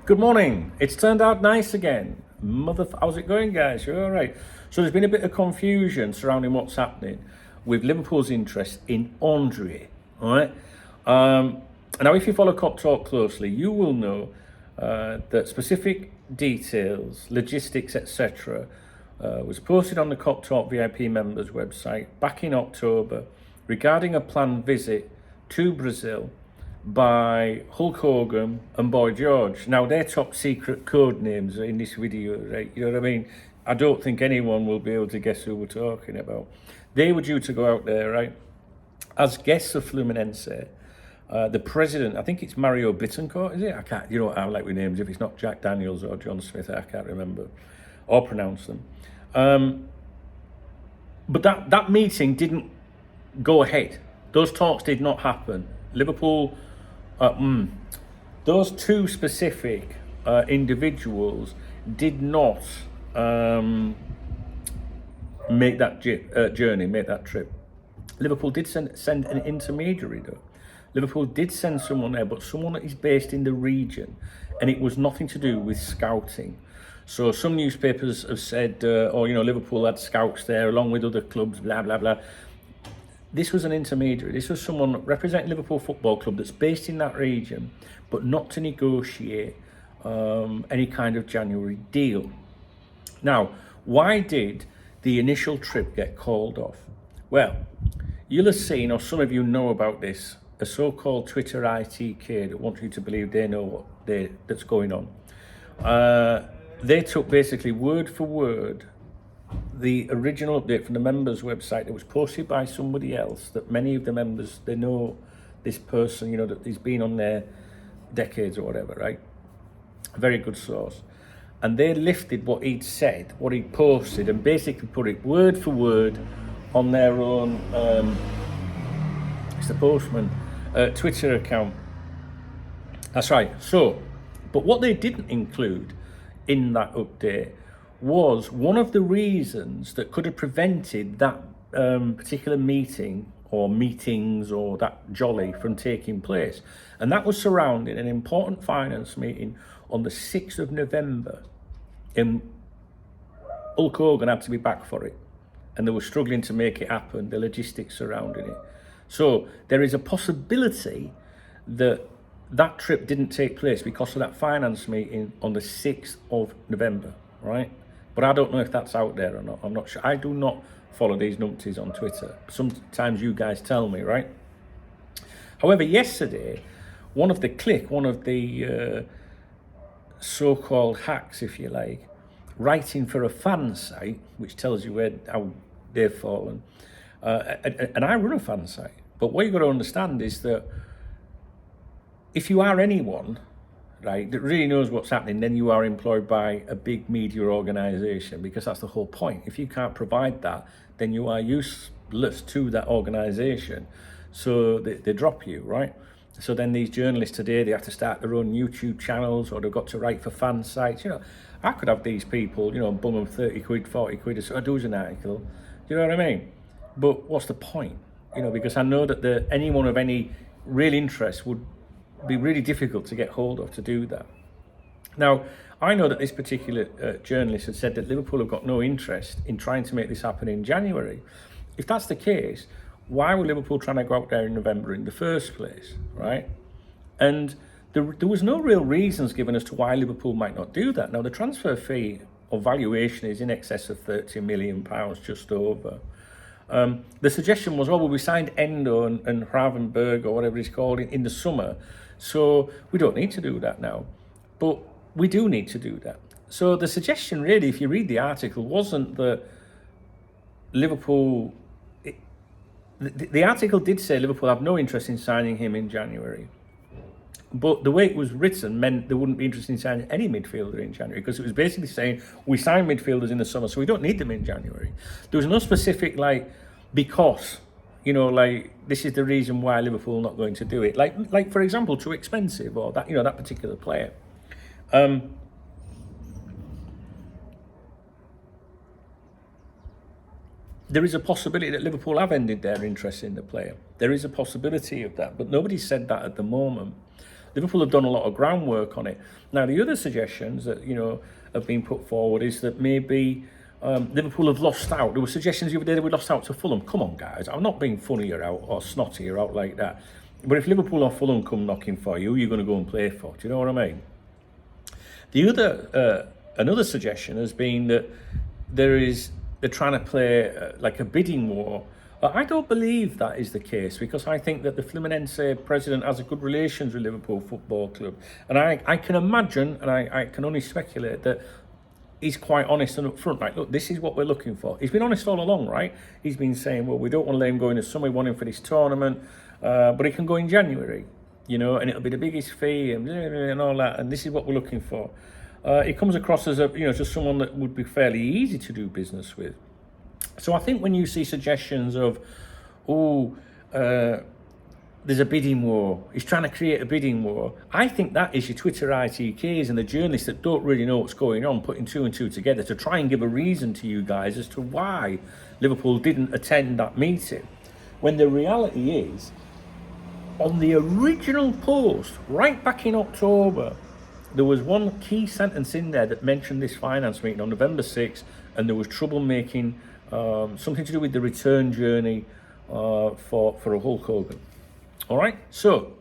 Good morning. It's turned out nice again. How's it going, guys? You all right? So there's been a bit of confusion surrounding what's happening with Liverpool's interest in André. All right. Now, if you follow Cop Talk closely, you will know that specific details, logistics, etc., was posted on the Cop Talk VIP members website back in October regarding a planned visit to Brazil by Hulk Hogan and Boy George. Now, they're top secret code names in this video, right? You know what I mean? I don't think anyone will be able to guess who we're talking about. They were due to go out there, right, as guests of Fluminense. The president, I think it's Mario Bittencourt, is it? I can't, you know what I like with names. If it's not Jack Daniels or John Smith, I can't remember or pronounce them. But that meeting didn't go ahead. Those talks did not happen. Liverpool, those two specific individuals did not make that journey, make that trip. Liverpool did send an intermediary though. Liverpool did send someone there, but someone that is based in the region, and it was nothing to do with scouting. So some newspapers have said, Liverpool had scouts there along with other clubs, blah, blah, blah. This was an intermediary. This was someone representing Liverpool Football Club that's based in that region, but not to negotiate any kind of January deal. Now, why did the initial trip get called off? Well, you'll have seen, or some of you know about this, a so-called Twitter ITK that wants you to believe they know that's going on. They took basically word for word the original update from the members website that was posted by somebody else, that many of the members, they know this person, you know, that he's been on there decades or whatever, right? A very good source. And they lifted what he'd said, what he posted, and basically put it word for word on their own, it's the Postman, Twitter account. That's right. So, but what they didn't include in that update was one of the reasons that could have prevented that particular meeting or meetings or that jolly from taking place. And that was surrounding an important finance meeting on the 6th of November. And Hulk Hogan had to be back for it. And they were struggling to make it happen, the logistics surrounding it. So there is a possibility that that trip didn't take place because of that finance meeting on the 6th of November, right? But I don't know if that's out there or not. I'm not sure. I do not follow these numpties on Twitter. Sometimes you guys tell me, right? However, yesterday, one of the so-called hacks, if you like, writing for a fan site, which tells you how they've fallen. And I run a fan site. But what you've got to understand is that if you are anyone, right, that really knows what's happening, then you are employed by a big media organisation, because that's the whole point. If you can't provide that, then you are useless to that organisation. So they drop you, right? So then these journalists today, they have to start their own YouTube channels, or they've got to write for fan sites. You know, I could have these people, you know, bum them 30 quid, 40 quid, so I do an article. Do you know what I mean? But what's the point? You know, because I know that anyone of any real interest would be really difficult to get hold of to do that. Now, I know that this particular journalist had said that Liverpool have got no interest in trying to make this happen in January. If that's the case, why were Liverpool trying to go out there in November in the first place, right? And there was no real reasons given as to why Liverpool might not do that. Now, the transfer fee or valuation is in excess of £30 million, just over. The suggestion was, well, we signed Endo and Gravenberg, or whatever it's called, in the summer, so we don't need to do that now. But we do need to do that. So the suggestion really, if you read the article, wasn't that Liverpool... The article did say Liverpool have no interest in signing him in January. But the way it was written meant they wouldn't be interested in signing any midfielder in January, because it was basically saying we sign midfielders in the summer, so we don't need them in January. There was no specific, like, because, you know, like, this is the reason why Liverpool are not going to do it. Like for example, too expensive, or that, you know, that particular player. There is a possibility that Liverpool have ended their interest in the player. There is a possibility of that, but nobody said that at the moment. Liverpool have done a lot of groundwork on it. Now, the other suggestions that, have been put forward is that maybe Liverpool have lost out. There were suggestions the other day that we lost out to Fulham. Come on, guys. I'm not being funny or snotty or out like that. But if Liverpool or Fulham come knocking for you, who are you going to go and play for? Do you know what I mean? The other, another suggestion has been that they're trying to play like a bidding war. I don't believe that is the case, because I think that the Fluminense president has a good relations with Liverpool Football Club. And I can imagine, and I can only speculate, that he's quite honest and upfront. Like, look, this is what we're looking for. He's been honest all along, right? He's been saying, well, we don't want to let him go in the summer, we want him for this tournament, but he can go in January, and it'll be the biggest fee and all that, and this is what we're looking for. He comes across as just someone that would be fairly easy to do business with. So I think when you see suggestions of, there's a bidding war, he's trying to create a bidding war, I think that is your Twitter ITKs and the journalists that don't really know what's going on, putting two and two together to try and give a reason to you guys as to why Liverpool didn't attend that meeting. When the reality is, on the original post, right back in October, there was one key sentence in there that mentioned this finance meeting on November 6th, and there was trouble making something to do with the return journey for a Hulk Hogan. All right, so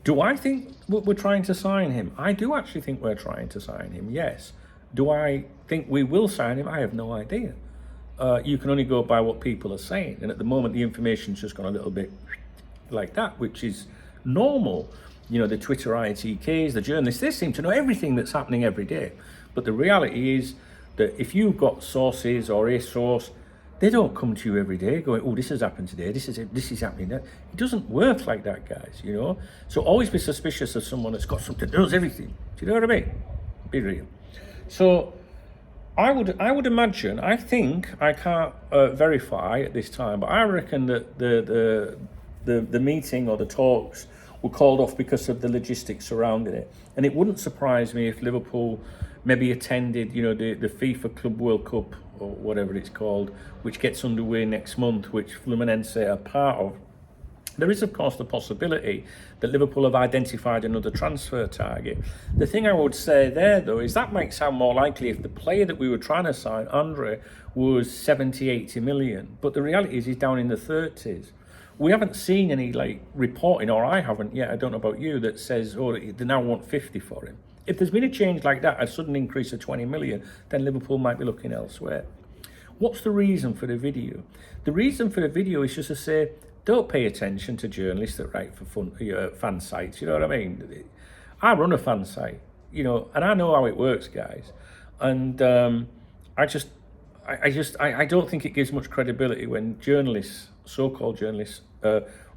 do I think we're trying to sign him? I do actually think we're trying to sign him, yes. Do I think we will sign him? I have no idea. You can only go by what people are saying, and at the moment the information's just gone a little bit like that, which is normal. The Twitter ITKs, the journalists, they seem to know everything that's happening every day. But the reality is that if you've got sources or a source, they don't come to you every day going, oh, this has happened today, this is happening there. It doesn't work like that, guys, So always be suspicious of someone that's got something, that knows everything. Do you know what I mean? Be real. So I would imagine, I think, I can't verify at this time, but I reckon that the meeting or the talks were called off because of the logistics surrounding it. And it wouldn't surprise me if Liverpool maybe attended, the FIFA Club World Cup or whatever it's called, which gets underway next month, which Fluminense are part of. There is, of course, the possibility that Liverpool have identified another transfer target. The thing I would say there, though, is that might sound more likely if the player that we were trying to sign, André, was 70, 80 million. But the reality is he's down in the 30s. We haven't seen any reporting, or I haven't yet, I don't know about you, that says, they now want 50 for him. If there's been a change like that, a sudden increase of 20 million, then Liverpool might be looking elsewhere. What's the reason for the video? The reason for the video is just to say, don't pay attention to journalists that write for fan sites, you know what I mean? I run a fan site, and I know how it works, guys. And I don't think it gives much credibility when journalists, so-called journalists,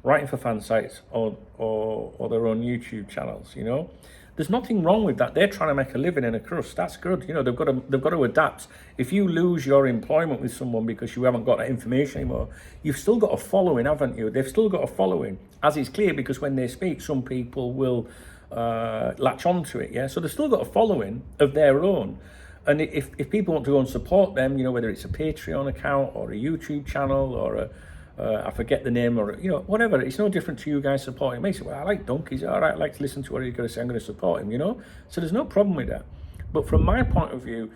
writing for fan sites or their own YouTube channels, There's nothing wrong with that. They're trying to make a living in a crust. That's good. They've got to adapt. If you lose your employment with someone because you haven't got that information anymore, you've still got a following, haven't you? They've still got a following, as is clear, because when they speak, some people will latch onto it. Yeah, so they've still got a following of their own. And if people want to go and support them, whether it's a Patreon account or a YouTube channel or I forget the name, or whatever, it's no different to you guys supporting me. So, well, I like donkeys, all right, I like to listen to what he's going to say, I'm going to support him, So there's no problem with that. But from my point of view,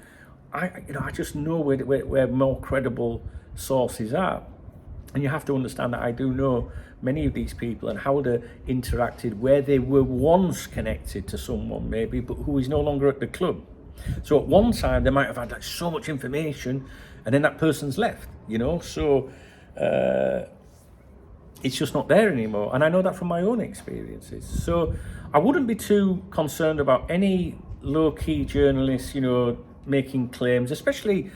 I just know where more credible sources are. And you have to understand that I do know many of these people and how they interacted, where they were once connected to someone maybe, but who is no longer at the club. So at one time they might have had so much information, and then that person's left, So it's just not there anymore, and I know that from my own experiences. So I wouldn't be too concerned about any low-key journalists, making claims, especially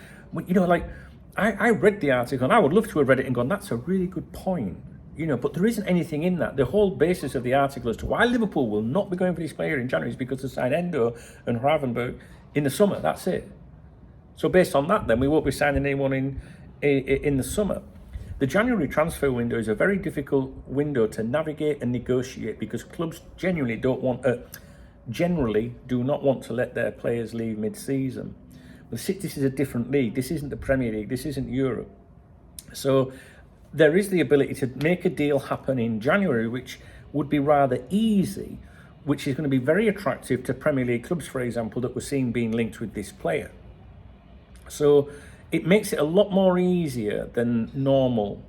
I read the article and I would love to have read it and gone, that's a really good point, but there isn't anything in that. The whole basis of the article as to why Liverpool will not be going for this player in January is because they signed Endo and Gravenberch in the summer. That's it. So based on that, then we won't be signing anyone in the summer. The January transfer window is a very difficult window to navigate and negotiate because clubs generally do not want to let their players leave mid-season. But this is a different league. This isn't the Premier League. This isn't Europe. So there is the ability to make a deal happen in January, which would be rather easy, which is going to be very attractive to Premier League clubs, for example, that we're seeing being linked with this player. So it makes it a lot more easier than normal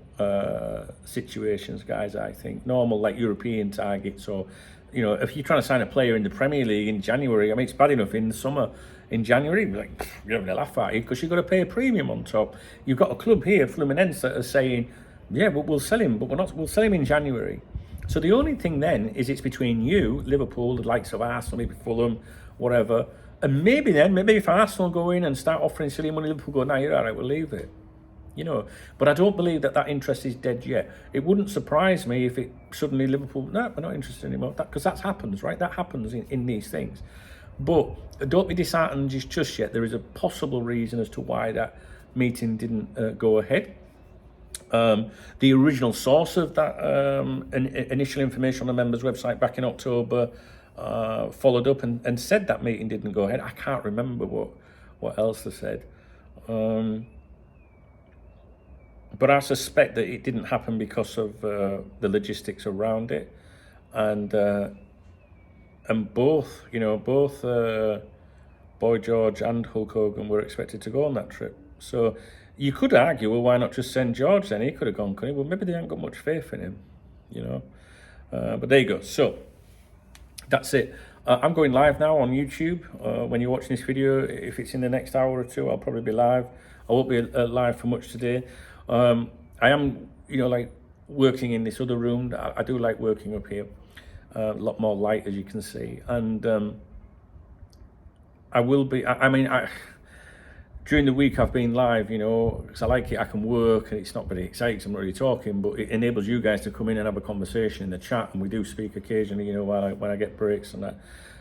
situations, guys, I think. Normal, like European targets, or, you know, if you're trying to sign a player in the Premier League in January, I mean, it's bad enough in the summer. In January, like, you're having a laugh at you because you've got to pay a premium on top. You've got a club here, Fluminense, that are saying, yeah, but we'll sell him, but we'll sell him in January. So the only thing then is it's between you, Liverpool, the likes of Arsenal, maybe Fulham, whatever, and maybe if Arsenal go in and start offering silly money, Liverpool go, nah, you're all right, we'll leave it. You know, but I don't believe that interest is dead yet. It wouldn't surprise me if it suddenly Liverpool, no, we're not interested anymore, because that happens, right? That happens in these things. But don't be disheartened just yet. There is a possible reason as to why that meeting didn't go ahead. The original source of that initial information on the members' website back in October followed up and said that meeting didn't go ahead. I can't remember what else they said. But I suspect that it didn't happen because of the logistics around it. And both Boy George and Hulk Hogan were expected to go on that trip. So you could argue, well, why not just send George then? He could have gone, couldn't he? Well, maybe they haven't got much faith in him, you know. But there you go. So that's it. I'm going live now on YouTube. When you're watching this video, if it's in the next hour or two, I'll probably be live. I won't be live for much today. I am, you know, like working in this other room. I do like working up here. A lot more light, as you can see. And I will be, during the week I've been live, you know, because I like it. I can work, and it's not very exciting, I'm not really talking, but it enables you guys to come in and have a conversation in the chat, and we do speak occasionally, you know, when I get breaks and that.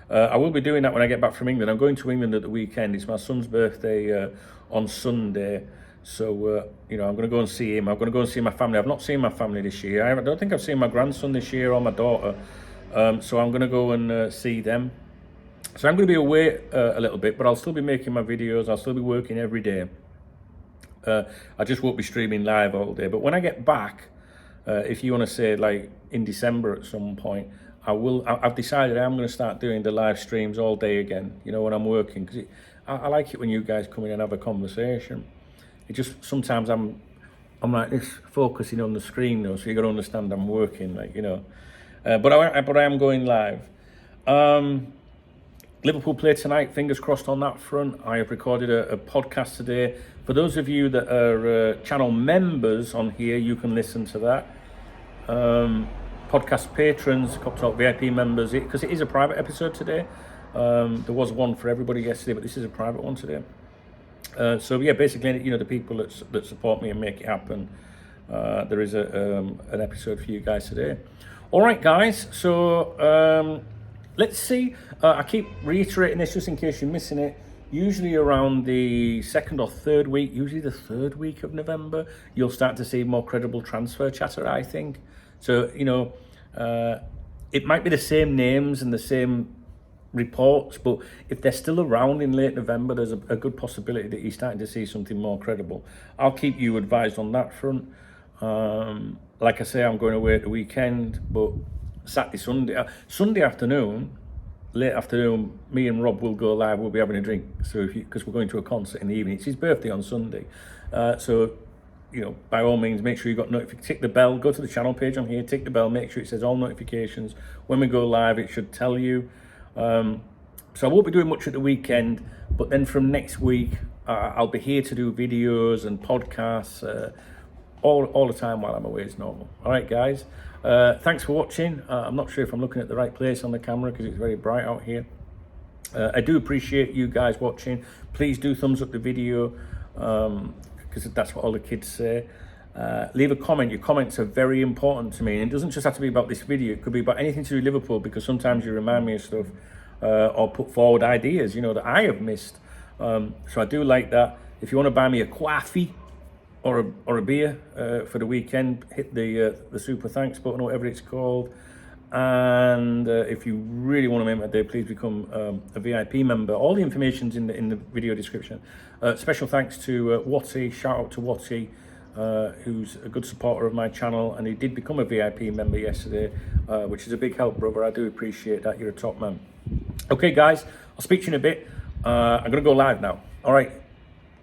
I will be doing that when I get back from England. I'm going to England at the weekend. It's my son's birthday on Sunday. So, you know, I'm going to go and see him. I'm going to go and see my family. I've not seen my family this year. I don't think I've seen my grandson this year or my daughter. So I'm going to go and see them. So I'm going to be away a little bit, but I'll still be making my videos. I'll still be working every day. I just won't be streaming live all day. But when I get back, if you want to say like in December at some point, I've decided I'm going to start doing the live streams all day again, you know, when I'm working. Because I like it when you guys come in and have a conversation. It just, sometimes I'm like this, focusing on the screen though, so you got to understand I'm working, like, you know. But I am going live. Liverpool play tonight, fingers crossed on that front. I have recorded a podcast today. For those of you that are channel members on here, you can listen to that. Podcast patrons, Cop Talk VIP members, because it is a private episode today. There was one for everybody yesterday, but this is a private one today. So yeah, basically, you know, the people that support me and make it happen, there is an episode for you guys today. All right, guys, so let's see. I keep reiterating this just in case you're missing it. Usually around the second or third week, usually the third week of November, you'll start to see more credible transfer chatter, I think. So, you know, it might be the same names and the same reports, but if they're still around in late November, there's a good possibility that you're starting to see something more credible. I'll keep you advised on that front. Like I say, I'm going away at the weekend, but Saturday, Sunday afternoon, late afternoon, me and Rob will go live. We'll be having a drink, so because we're going to a concert in the evening. It's his birthday on Sunday, so you know, by all means, make sure you got notifications. Tick the bell. Go to the channel page on here. Tick the bell. Make sure it says all notifications. When we go live, it should tell you. So I won't be doing much at the weekend, but then from next week, I'll be here to do videos and podcasts all the time while I'm away as normal. All right, guys. Thanks for watching. I'm not sure if I'm looking at the right place on the camera because it's very bright out here. I do appreciate you guys watching. Please do thumbs up the video because that's what all the kids say. Leave a comment. Your comments are very important to me, and it doesn't just have to be about this video. It could be about anything to do with Liverpool, because sometimes you remind me of stuff or put forward ideas, you know, that I have missed. So I do like that. If you want to buy me a coffee or a beer for the weekend, hit the super thanks button or whatever it's called. And if you really want to make my day, please become a VIP member. All the information's in the video description. Special thanks to Watty. Shout out to Watty. who's a good supporter of my channel, and he did become a VIP member yesterday, which is a big help, brother. I do appreciate that. You're a top man. Okay, guys, I'll speak to you in a bit. I'm going to go live now. All right.